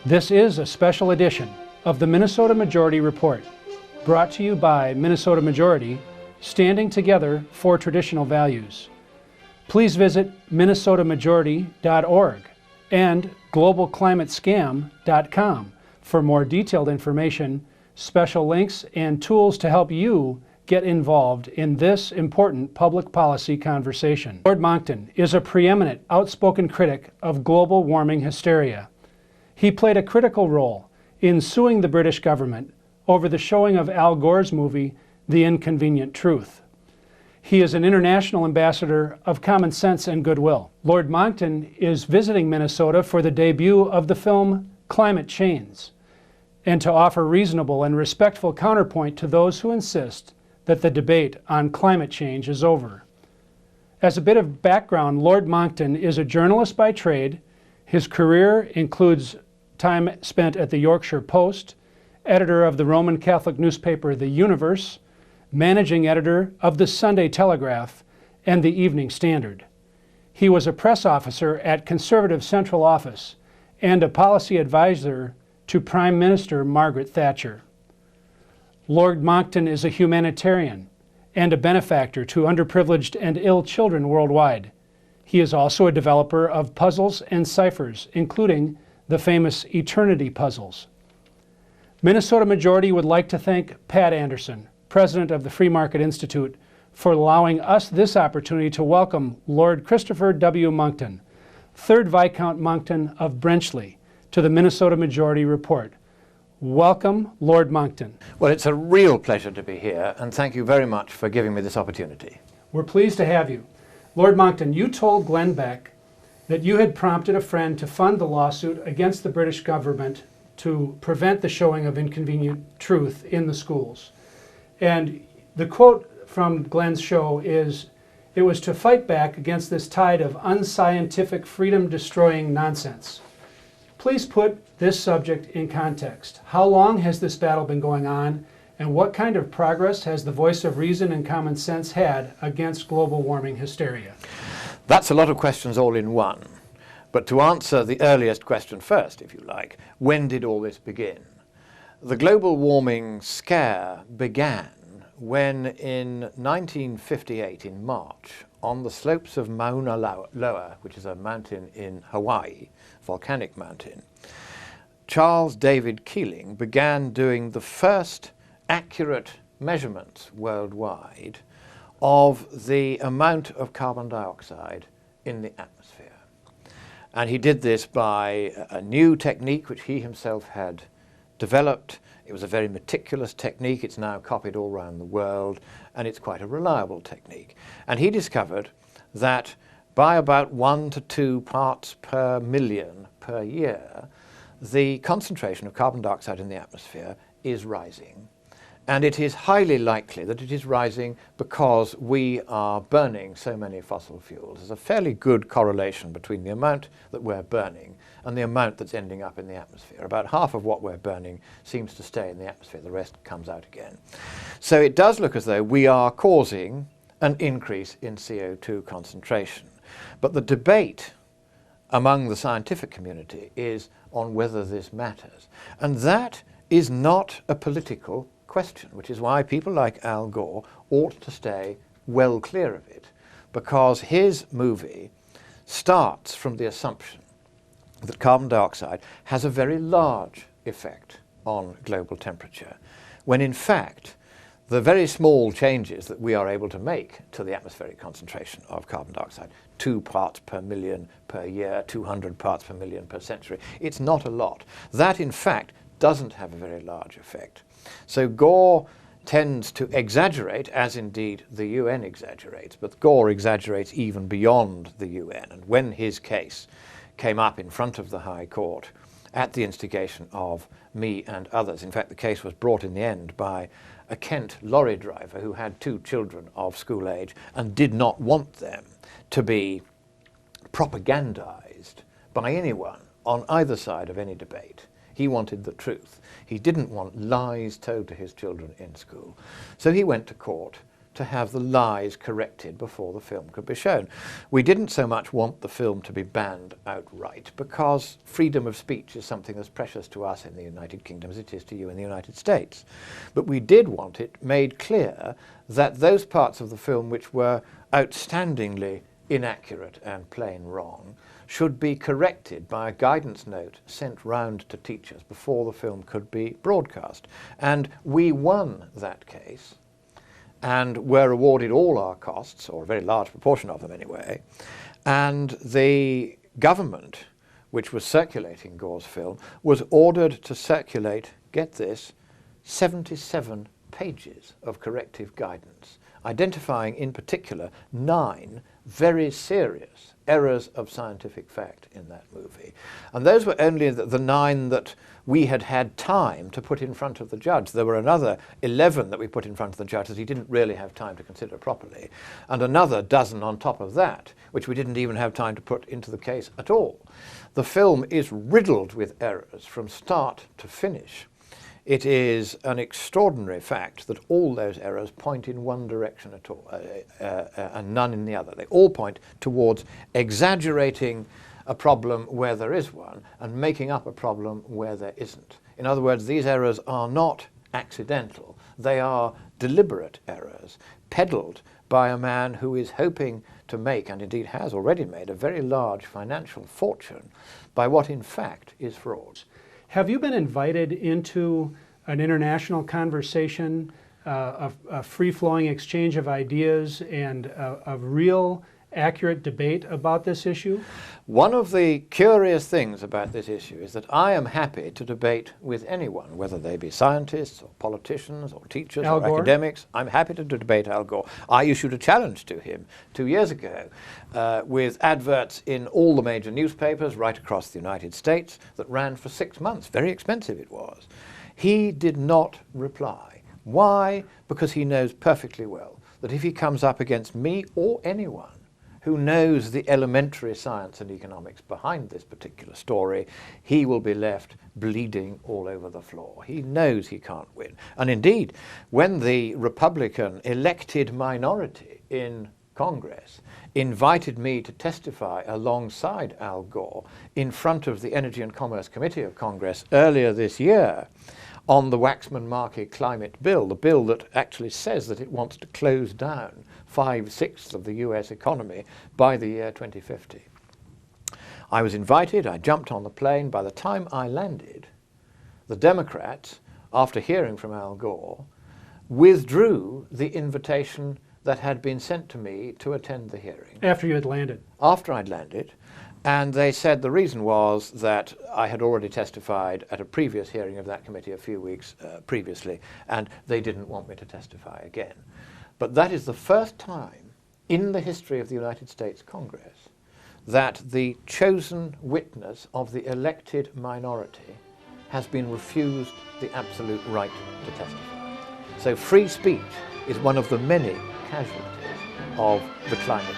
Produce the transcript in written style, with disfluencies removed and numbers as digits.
This is a special edition of the Minnesota Majority Report, brought to you by Minnesota Majority, standing together for traditional values. Please visit minnesotamajority.org and globalclimatescam.com for more detailed information, special links, and tools to help you get involved in this important public policy conversation. Lord Monckton is a preeminent, outspoken critic of global warming hysteria. He played a critical role in suing the British government over the showing of Al Gore's movie, The Inconvenient Truth. He is an international ambassador of common sense and goodwill. Lord Monckton is visiting Minnesota for the debut of the film Climate Change, and to offer reasonable and respectful counterpoint to those who insist that the debate on climate change is over. As a bit of background, Lord Monckton is a journalist by trade. His career includes time spent at the Yorkshire Post, editor of the Roman Catholic newspaper The Universe, managing editor of the Sunday Telegraph and the Evening Standard. He was a press officer at Conservative Central Office and a policy advisor to Prime Minister Margaret Thatcher. Lord Monckton is a humanitarian and a benefactor to underprivileged and ill children worldwide. He is also a developer of puzzles and ciphers, including the famous Eternity puzzles. Minnesota Majority would like to thank Pat Anderson, president of the Free Market Institute, for allowing us this opportunity to welcome Lord Chirstopher W. Monckton, 3rd Viscount Monckton of Brenchley, to the Minnesota Majority Report. Welcome, Lord Monckton. Well, it's a real pleasure to be here, and thank you very much for giving me this opportunity. We're pleased to have you. Lord Monckton, you told Glenn Beck that you had prompted a friend to fund the lawsuit against the British government to prevent the showing of Inconvenient Truth in the schools. And the quote from Glenn's show is, "It was to fight back against this tide of unscientific, freedom-destroying nonsense." Please put this subject in context. How long has this battle been going on, and what kind of progress has the voice of reason and common sense had against global warming hysteria? That's a lot of questions all in one. But to answer the earliest question first, if you like, when did all this begin? The global warming scare began when in 1958 in March, on the slopes of Mauna Loa, which is a mountain in Hawaii, volcanic mountain, Charles David Keeling began doing the first accurate measurements worldwide of the amount of carbon dioxide in the atmosphere. And he did this by a new technique which he himself had developed. It was a very meticulous technique. It's now copied all around the world, and it's quite a reliable technique. And he discovered that by about 1 to 2 parts per million per year, the concentration of carbon dioxide in the atmosphere is rising. And it is highly likely that it is rising because we are burning so many fossil fuels. There's a fairly good correlation between the amount that we're burning and the amount that's ending up in the atmosphere. About half of what we're burning seems to stay in the atmosphere. The rest comes out again. So it does look as though we are causing an increase in CO2 concentration. But the debate among the scientific community is on whether this matters. And that is not a political question, which is why people like Al Gore ought to stay well clear of it, because his movie starts from the assumption that carbon dioxide has a very large effect on global temperature, when in fact the very small changes that we are able to make to the atmospheric concentration of carbon dioxide, 2 parts per million per year, 200 parts per million per century, it's not a lot. That in fact doesn't have a very large effect. So Gore tends to exaggerate, as indeed the UN exaggerates, but Gore exaggerates even beyond the UN. And when his case came up in front of the High Court at the instigation of me and others, in fact the case was brought in the end by a Kent lorry driver who had 2 children of school age and did not want them to be propagandized by anyone on either side of any debate He wanted the truth. He didn't want lies told to his children in school. So he went to court to have the lies corrected before the film could be shown. We didn't so much want the film to be banned outright, because freedom of speech is something as precious to us in the United Kingdom as it is to you in the United States. But we did want it made clear that those parts of the film which were outstandingly inaccurate and plain wrong should be corrected by a guidance note sent round to teachers before the film could be broadcast. And we won that case, and were awarded all our costs, or a very large proportion of them anyway, and the government, which was circulating Gore's film, was ordered to circulate, get this, 77 pages of corrective guidance, identifying in particular 9 very serious errors of scientific fact in that movie. And those were only the 9 that we had had time to put in front of the judge. There were another 11 that we put in front of the judge that he didn't really have time to consider properly, and another dozen on top of that, which we didn't even have time to put into the case at all. The film is riddled with errors from start to finish. It is an extraordinary fact that all those errors point in one direction at all, and none in the other. They all point towards exaggerating a problem where there is one and making up a problem where there isn't. In other words, these errors are not accidental. They are deliberate errors, peddled by a man who is hoping to make, and indeed has already made, a very large financial fortune by what in fact is fraud. Have you been invited into an international conversation, a free-flowing exchange of ideas, and a real accurate debate about this issue? One of the curious things about this issue is that I am happy to debate with anyone, whether they be scientists or politicians or teachers or academics. I'm happy to debate Al Gore. I issued a challenge to him 2 years ago with adverts in all the major newspapers right across the United States that ran for 6 months. Very expensive it was. He did not reply. Why? Because he knows perfectly well that if he comes up against me or anyone who knows the elementary science and economics behind this particular story, he will be left bleeding all over the floor. He knows he can't win. And indeed, when the Republican elected minority in Congress invited me to testify alongside Al Gore in front of the Energy and Commerce Committee of Congress earlier this year on the Waxman-Markey climate bill, the bill that actually says that it wants to close down 5/6 of the US economy by the year 2050. I was invited, I jumped on the plane. By the time I landed, the Democrats, after hearing from Al Gore, withdrew the invitation that had been sent to me to attend the hearing. After you had landed? After I'd landed. And they said the reason was that I had already testified at a previous hearing of that committee a few weeks previously, and they didn't want me to testify again. But that is the first time in the history of the United States Congress that the chosen witness of the elected minority has been refused the absolute right to testify. So free speech is one of the many casualties of the climate